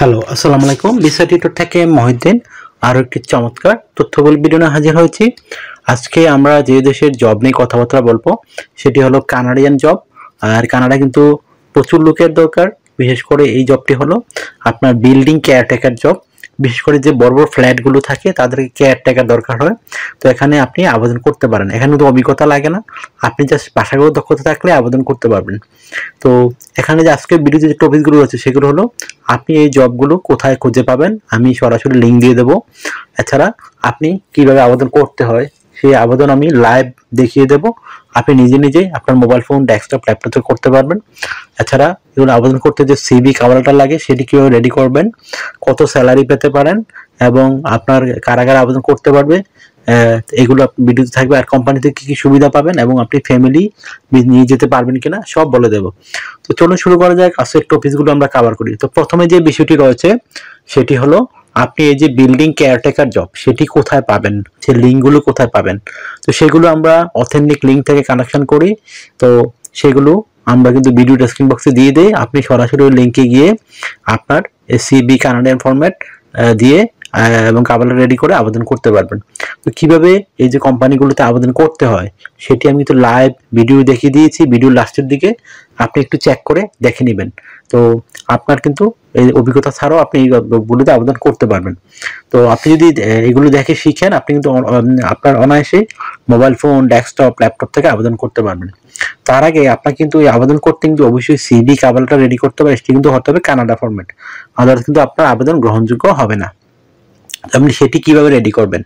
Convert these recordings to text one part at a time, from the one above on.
Hello, আসসালামু আলাইকুম। বিসা tutor থেকে মহিউদ্দিন আরও একটি চমৎকার তথ্যবহুল ভিডিও নিয়ে হাজির হয়েছি। আজকে আমরা যে দেশের জব নিয়ে কথাবার্তা বলবো সেটি হলো কানাডিয়ান জব। আর কানাডা কিন্তু প্রচুর লোকের দরকার। বিশেষ করে এই জবটি হলো আপনার বিল্ডিং কেয়ারটেকার জব। বিশেষ করে যে বড় বড় ফ্ল্যাটগুলো থাকে তাদেরকে কেয়ারটেকার দরকার হয়। তো এখানে আপনি আবেদন করতে পারেন। এখানে কিন্তু অভিজ্ঞতা লাগে না, আপনি জাস্ট ভাষাগত দক্ষতা থাকলে আবেদন করতে পারবেন। তো এখানে যে আজকে ভিডিওতে যে টপিকগুলো আছে সেগুলো হলো আপনি এই জবগুলো কোথায় খুঁজে পাবেন, আমি সরাসরি লিঙ্ক দিয়ে দেবো। এছাড়া আপনি কিভাবে আবেদন করতে হয় সেই আবেদন আমি লাইভ দেখিয়ে দেবো। আপনি নিজে নিজেই আপনার মোবাইল ফোন, ডেস্কটপ, ল্যাপটপে করতে পারবেন। এছাড়া এগুলো আবেদন করতে যে সিভি কভারটা লাগে সেটি কীভাবে রেডি করবেন, কত স্যালারি পেতে পারেন এবং আপনার কারা কারা আবেদন করতে পারবে, এগুলো ভিডিওতে থাকবে। আর কোম্পানিতে কী কী সুবিধা পাবেন এবং আপনি ফ্যামিলি নিয়ে যেতে পারবেন কিনা সব বলে দেবো। তো চলুন শুরু করা যাক। আজকের টপিকসগুলো আমরা কভার করি। তো প্রথমে যে বিষয়টি রয়েছে সেটি হলো আপনি এই যে বিল্ডিং কেয়ারটেকার জব সেটি কোথায় পাবেন, সেই লিঙ্কগুলো কোথায় পাবেন। তো সেগুলো আমরা অথেন্টিক লিঙ্ক থেকে কানেকশন করি। তো সেগুলো আমরা কিন্তু ভিডিও ডেসক্রিপশন বক্সে দিয়ে দিই। আপনি সরাসরি ওই লিঙ্কে গিয়ে আপনার সিবি কানাডিয়ান ফরম্যাট দিয়ে এবং কাভার রেডি করে আবেদন করতে পারবেন। তো কীভাবে এই যে কোম্পানিগুলোতে আবেদন করতে হয় সেটি আমি তো লাইভ ভিডিও দেখিয়ে দিয়েছি। ভিডিও লাস্টের দিকে আপনি একটু চেক করে দেখে নেবেন। তো আপনার কিন্তু এই অভিজ্ঞতা ছাড়াও আপনি এই জবগুলোতে আবেদন করতে পারবেন। তো আপনি যদি এগুলো দেখে শিখেন আপনি কিন্তু আপনার অনায়াসে মোবাইল ফোন, ডেস্কটপ, ল্যাপটপ থেকে আবেদন করতে পারবেন। তার আগে আপনার কিন্তু এই আবেদন করতে কিন্তু অবশ্যই সিভি কাভারটা রেডি করতে হবে। এটি কিন্তু হতে হবে কানাডা ফরম্যাট, আদারওয়াইজ কিন্তু আপনার আবেদন গ্রহণযোগ্য হবে না। আপনি সেটি কিভাবে রেডি করবেন?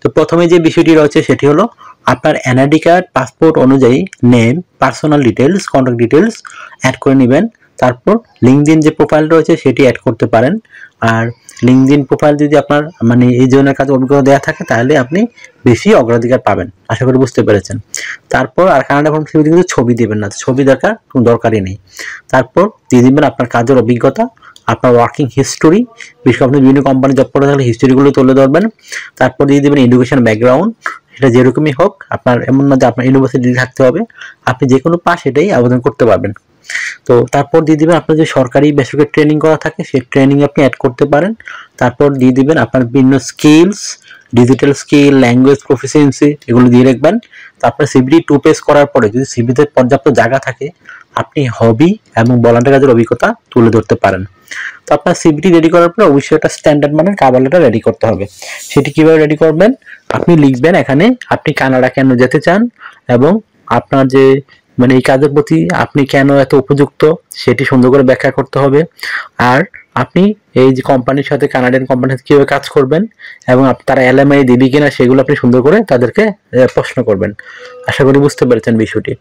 তো প্রথমে যে বিষয়টি রয়েছে সেটি হলো আপনার এনআইডি কার্ড, পাসপোর্ট অনুযায়ী name, personal details, contact details add করে নেবেন। তারপর লিঙ্কডইন যে প্রোফাইল রয়েছে সেটি অ্যাড করতে পারেন। আর লিঙ্কডইন প্রোফাইল যদি আপনার এই ধরনের কাজে অভিজ্ঞতা দেওয়া থাকে তাহলে আপনি বেশি অগ্রাধিকার পাবেন। আশা করি বুঝতে পেরেছেন। তারপর আর কানাডা ফর্ম সিভিতে কিন্তু ছবি দেবেন না, ছবি দরকারই নেই। তারপর দিয়ে দিবেন আপনার কাজের অভিজ্ঞতা, আপনার ওয়ার্কিং হিস্টোরি, বিশেষ করে আপনি বিভিন্ন কোম্পানি জব করে থাকলে হিস্টোরিগুলো তুলে ধরবেন। তারপর দিয়ে দেবেন এডুকেশন ব্যাকগ্রাউন্ড, সেটা যেরকমই হোক, আপনার এমন না যে আপনার ইউনিভার্সিটি থাকতে হবে, আপনি যে কোনো পাস এটাই আবেদন করতে পারবেন। তো তারপর দিয়ে দিবেন আপনার যে সরকারি বেসরকারি ট্রেনিং করা থাকে সেই ট্রেনিং আপনি অ্যাড করতে পারেন। তারপর দিয়ে দিবেন আপনার বিভিন্ন skills, digital skill, language proficiency, এগুলো দিয়ে রাখবেন। তারপরে সিভিটি 2 পেজ করার পরে যদি সিভিতে পর্যাপ্ত জায়গা থাকে আপনি হবি এবং ভলান্টিয়ার কাজের অভিজ্ঞতা তুলে ধরতে পারেন। তো আপনার সিভিটি রেডি করার পরে অবশ্যই একটা স্ট্যান্ডার্ড মানের কভার লেটার রেডি করতে হবে। সেটি কিভাবে রেডি করবেন? আপনি লিখবেন এখানে আপনি কানাডা কেন যেতে চান এবং আপনার যে এই কাজের প্রতি আপনি কেন এত উপযুক্ত সেটি সুন্দর করে ব্যাখ্যা করতে হবে। আর আপনি এই যে কোম্পানির সাথে, কানাডিয়ান কোম্পানির সাথে কীভাবে কাজ করবেন এবং তারা এলএমআই দিবি কিনা সেগুলো আপনি সুন্দর করে তাদেরকে প্রশ্ন করবেন। আশা করি বুঝতে পেরেছেন বিষয়টি।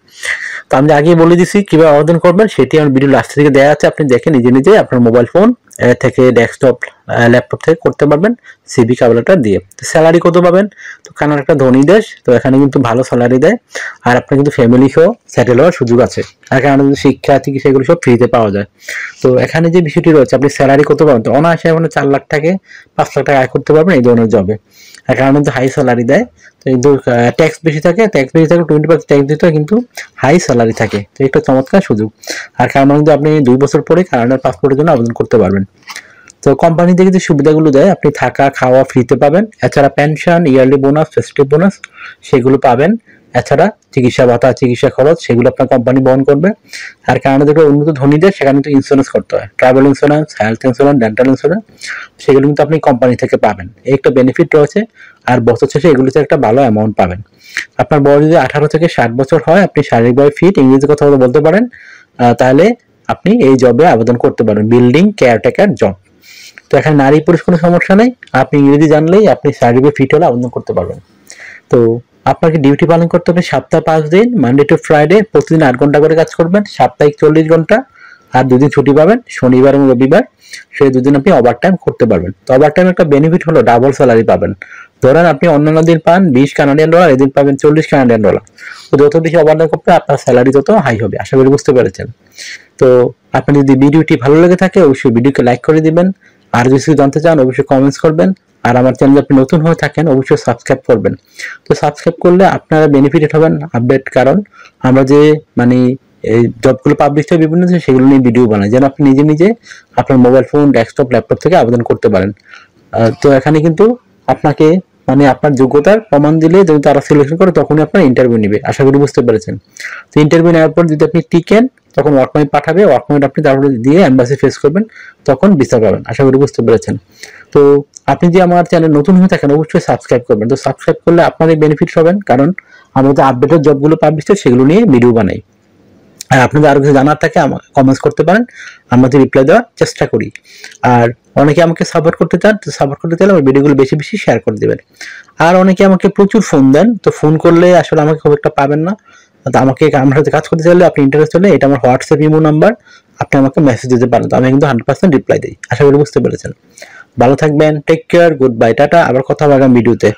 তো আমি আগেই বলে দিছি কীভাবে আবেদন করবেন, সেটি আমার ভিডিও লাস্ট থেকে দেওয়া আছে। আপনি দেখে নিজে নিজে আপনার মোবাইল ফোন থেকে, ডেস্কটপ, ল্যাপটপ থেকে করতে পারবেন সিভি কভার লেটার দিয়ে। তো স্যালারি কত পাবেন? তো কানাডা একটা ধনী দেশ, তো এখানে কিন্তু ভালো স্যালারি দেয়। আর আপনার কিন্তু ফ্যামিলি সহ সেটেল হওয়ার সুযোগ আছে। আর কানাডা কিন্তু শিক্ষা, চিকিৎসা এগুলো সব ফ্রিতে পাওয়া যায়। তো এখানে যে বিষয়টি রয়েছে আপনি স্যালারি কত পাবেন, তো অনায়াসে 4 লাখ থেকে 5 লাখ টাকা আয় করতে পারবেন এই ধরনের জবে। আর কারণ কিন্তু হাই স্যালারি দেয়। তো কিন্তু ট্যাক্স বেশি থাকে, 20% ট্যাক্স দিতে হয়, কিন্তু হাই স্যালারি থাকে। তো একটা চমৎকার সুযোগ। আর কারণ কিন্তু আপনি 2 বছর পরে কানাডার পাসপোর্টের জন্য আবেদন করতে পারবেন। তো কোম্পানি থেকে যে সুবিধাগুলো দেয় আপনি থাকা খাওয়া ফ্রিতে পাবেন। এছাড়া pension, yearly bonus, festive bonus সেগুলো পাবেন। এছাড়া চিকিৎসা ভাতা, চিকিৎসা খরচ সেগুলো আপনার কোম্পানি বহন করবে। আর কানাডা যেটা উন্নত ধনী দেশ সেখানে কিন্তু ইন্স্যুরেন্স করতে হয়, travel insurance, health insurance, dental insurance, সেগুলো কিন্তু আপনি কোম্পানি থেকে পাবেন। এই একটা বেনিফিট রয়েছে। আর বছর শেষে এগুলোতে একটা ভালো অ্যামাউন্ট পাবেন। আপনার বয়স যদি 18 থেকে 60 বছর হয়, আপনি শারীরিকভাবে ফিট, ইংরেজি কথা বলতে পারেন, তাহলে আপনি এই জবে আবেদন করতে পারেন, বিল্ডিং কেয়ারটেকার জব। তো এখানে নারী পুরুষ কোনো সমস্যা নেই, আপনি ইংরেজি জানলেই আপনি শারীরিক ফিট হলে আবেদন করতে পারবেন। তো আপনাকে ডিউটি পালন করতে হবে সপ্তাহে 5 দিন, মানডে টু ফ্রাইডে, প্রতিদিন 8 ঘন্টা করে কাজ করবেন, সাপ্তাহিক 40 ঘন্টা। আর 2 দিন ছুটি পাবেন, শনিবার এবং রবিবার। সেই 2 দিন আপনি ওভার টাইম করতে পারবেন। তো ওভার টাইম একটা বেনিফিট হলো ডাবল স্যালারি পাবেন। ধরেন আপনি অন্যান্য দিন পান 20 কানাডিয়ান ডলার, এদিন পাবেন 40 কানাডিয়ান ডলার। তো যত বেশি ওভার টাইম করবে আপনার স্যালারি তত হাই হবে। আশা করি বুঝতে পেরেছেন। তো আপনি যদি ভিডিওটি ভালো লেগে থাকে অবশ্যই ভিডিওকে লাইক করে দিবেন। আর যদি কিছু জানতে চান অবশ্যই কমেন্টস করবেন। আর আমার চ্যানেলে আপনি নতুন হয়ে থাকেন অবশ্যই সাবস্ক্রাইব করবেন। তো সাবস্ক্রাইব করলে আপনারা বেনিফিটেড হবেন আপডেট, কারণ আমরা যে এই জবগুলো পাবলিশ হয় বিভিন্ন দেশে, সেগুলো নিয়ে ভিডিও বানায়, যেন আপনি নিজে নিজে আপনার মোবাইল ফোন, ডেস্কটপ, ল্যাপটপ থেকে আবেদন করতে পারেন। তো এখানে কিন্তু আপনাকে মানে আপনার যোগ্যতার প্রমাণ দিলে যদি তারা সিলেকশন করে তখনই আপনার ইন্টারভিউ নিবে। আশা করি বুঝতে পেরেছেন। তো ইন্টারভিউ নেওয়ার পর যদি আপনি টিকেন তখন ওয়ার্ক পারমিট পাঠাবে, ওয়ার্ক পারমিট আপনি তারপরে দিয়ে এম্বাসি ফেস করবেন, তখন ভিসা পাবেন। আশা করি বুঝতে পেরেছেন। তো আপনি যে আমার চ্যানেল নতুন হয়ে থাকেন অবশ্যই সাবস্ক্রাইব করবেন। তো সাবস্ক্রাইব করলে আপনাদের বেনিফিট হবেন, কারণ আমরা যে আপডেটেড জবগুলো পাবলিশ হয় সেগুলো নিয়ে ভিডিও বানাই। আর আপনাদের আরো কিছু জানার থাকে আমাকে কমেন্টস করতে পারেন, আমরা রিপ্লাই দেওয়ার চেষ্টা করি। আর অনেকে আমাকে সাপোর্ট করতে চান, তো সাপোর্ট করতে চাইলে আমার ভিডিওগুলো বেশি বেশি শেয়ার করে দেবেন। আর অনেকে আমাকে প্রচুর ফোন দেন, তো ফোন করলে আসলে আমাকে খুব একটা পাবেন না। তো আমাকে আমার সাথে কাজ করতে চাইলে আপনি ইন্টারেস্ট হলে এটা আমার হোয়াটসঅ্যাপ ইমো নাম্বার, আপনি আমাকে মেসেজ দিতে পারেন, তো আমি কিন্তু 100% রিপ্লাই দিই। আশা করি বুঝতে পেরেছেন। ভালো থাকবেন, take care, goodbye, tata. আবার কথা হবে আগামী ভিডিওতে।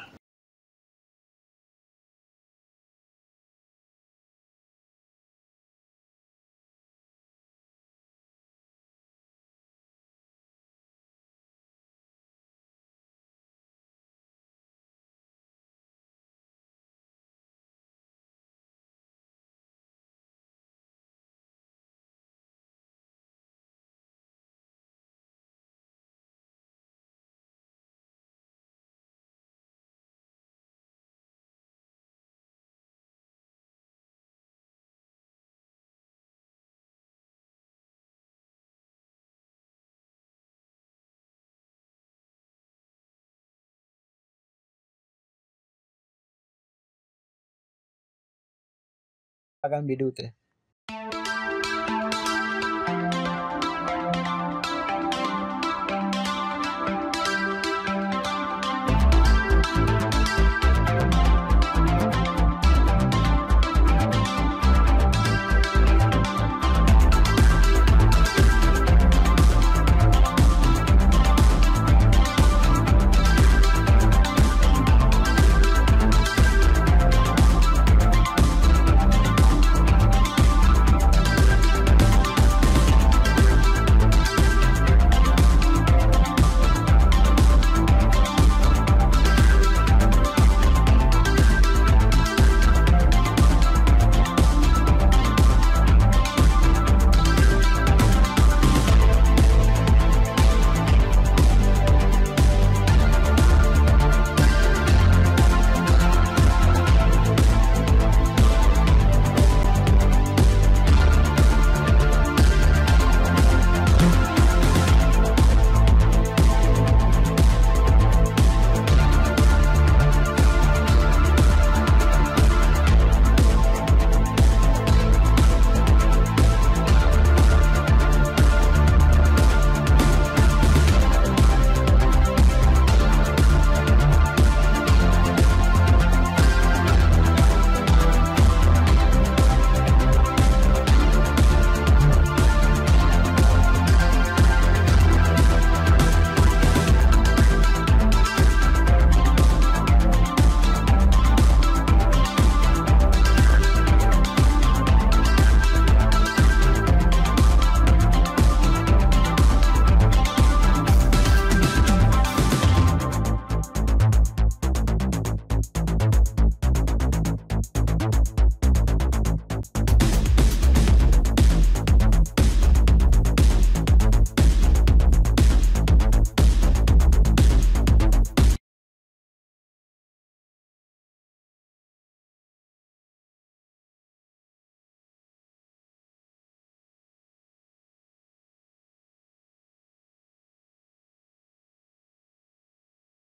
আগামী ভিডিওতে।